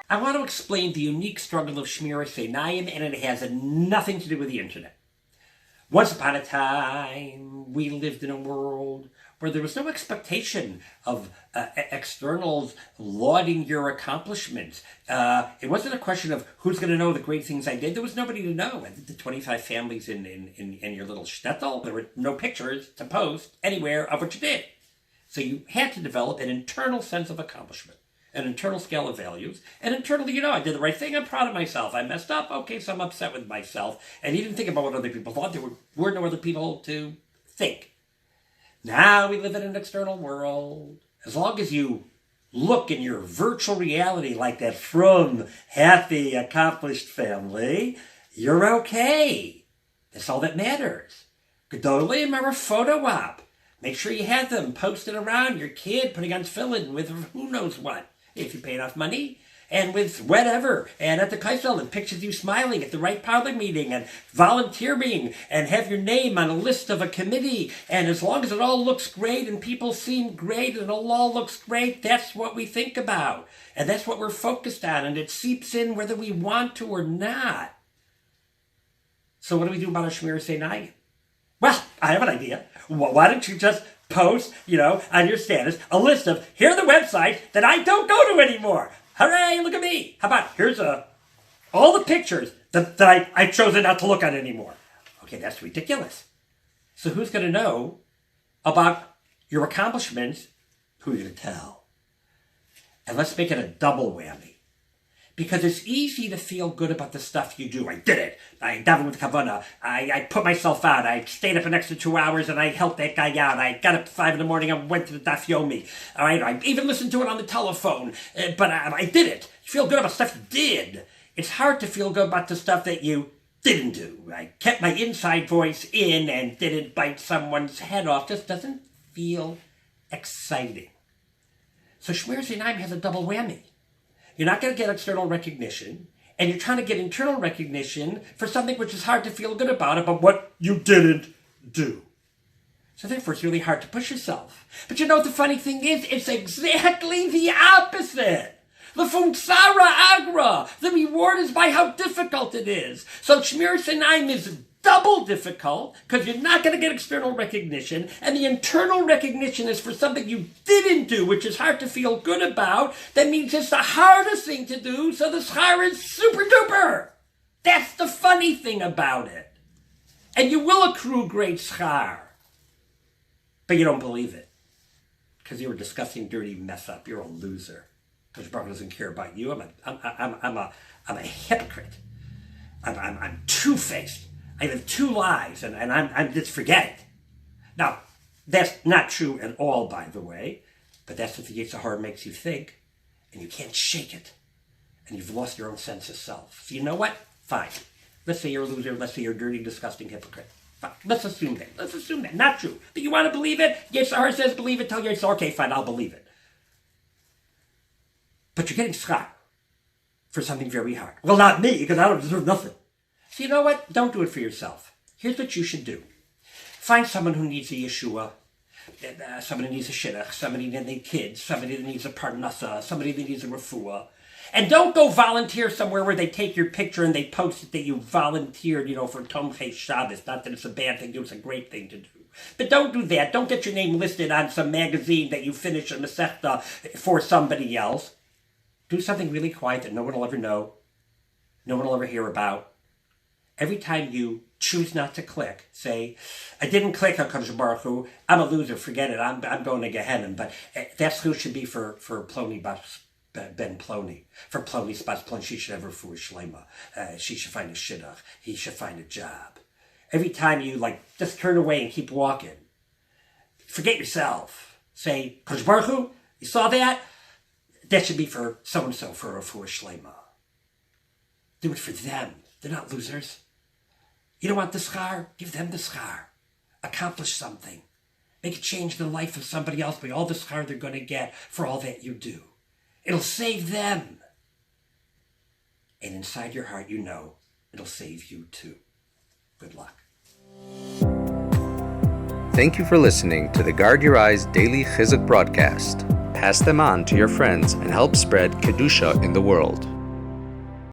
I want to explain the unique struggle of shmiras einayim, and it has nothing to do with the internet. Once upon a time, we lived in a world where there was no expectation of externals lauding your accomplishments. It wasn't a question of who's going to know the great things I did. There was nobody to know. I did the 25 families in your little shtetl. There were no pictures to post anywhere of what you did. So you had to develop an internal sense of accomplishment, an internal scale of values, and internally, I did the right thing, I'm proud of myself. I messed up, okay, so I'm upset with myself. And you didn't think about what other people thought. There were no other people to think. Now we live in an external world. As long as you look in your virtual reality like that from happy, accomplished family, you're okay. That's all that matters. Gedolim are a photo op. Make sure you have them posted around your kid, putting on tefillin with who knows what, if you pay enough money, and with whatever, and at the kaisel, and pictures of you smiling at the right parlor meeting, and volunteering, and have your name on a list of a committee, and as long as it all looks great, and people seem great, and it all looks great, that's what we think about, and that's what we're focused on, and it seeps in whether we want to or not. So what do we do about our shmiras einayim? Well, I have an idea. Why don't you just post, on your status, a list of, here are the websites that I don't go to anymore. Hooray, look at me. How about, here's all the pictures that I've chosen not to look at anymore. Okay, that's ridiculous. So who's going to know about your accomplishments? Who are you going to tell? And let's make it a double whammy. Because it's easy to feel good about the stuff you do. I did it. I davened with kavanah. I put myself out. I stayed up an extra 2 hours and I helped that guy out. I got up at 5 a.m. and went to the daf yomi. All right, I even listened to it on the telephone. But I did it. You feel good about stuff you did. It's hard to feel good about the stuff that you didn't do. I kept my inside voice in and didn't bite someone's head off. Just doesn't feel exciting. So shmiras einayim has a double whammy. You're not going to get external recognition, and you're trying to get internal recognition for something which is hard to feel good about what you didn't do. So therefore, it's really hard to push yourself. But you know what the funny thing is? It's exactly the opposite. The funksara agra. The reward is by how difficult it is. So shmiras einayim is double difficult because you're not going to get external recognition, and the internal recognition is for something you didn't do, which is hard to feel good about. That means it's the hardest thing to do, so the schar is super duper. That's the funny thing about it. And you will accrue great schar, but you don't believe it because you're a disgusting, dirty mess up. You're a loser because Baruch doesn't care about you. I'm a hypocrite. I'm two-faced. I live 2 lives, and I'm just forget it. Now, that's not true at all, by the way, but that's what the Yetzer Hara makes you think, and you can't shake it, and you've lost your own sense of self. So you know what? Fine. Let's say you're a loser. Let's say you're a dirty, disgusting hypocrite. Fine. Let's assume that. Not true. But you want to believe it? Yetzer Hara says believe it. Tell Yetzer Hara, okay, fine, I'll believe it. But you're getting schar for something very hard. Well, not me, because I don't deserve nothing. So you know what? Don't do it for yourself. Here's what you should do. Find someone who needs a Yeshua, somebody who needs a shidduch, somebody that needs kids, somebody that needs a parnasa, somebody that needs a refuah. And don't go volunteer somewhere where they take your picture and they post it that you volunteered, for Tomchei Shabbos. Not that it's a bad thing, it's a great thing to do. But don't do that. Don't get your name listed on some magazine that you finish a Masechta for somebody else. Do something really quiet that no one will ever know, no one will ever hear about. Every time you choose not to click, say, I didn't click HaKadosh Baruch Hu, I'm a loser, forget it, I'm going to Gehenna. But that who should be for Ploni ben Ploni. For Ploni's bas Ploni, she should have her for Shlema. She should find a shidduch. He should find a job. Every time you, just turn away and keep walking, forget yourself. Say, Kadosh Baruch Hu, you saw that? That should be for so-and-so, for Shlema. Do it for them. They're not losers. You don't want the schar? Give them the schar. Accomplish something. Make a change in the life of somebody else by all the schar they're going to get for all that you do. It'll save them. And inside your heart, it'll save you too. Good luck. Thank you for listening to the Guard Your Eyes Daily Chizuk broadcast. Pass them on to your friends and help spread Kedusha in the world.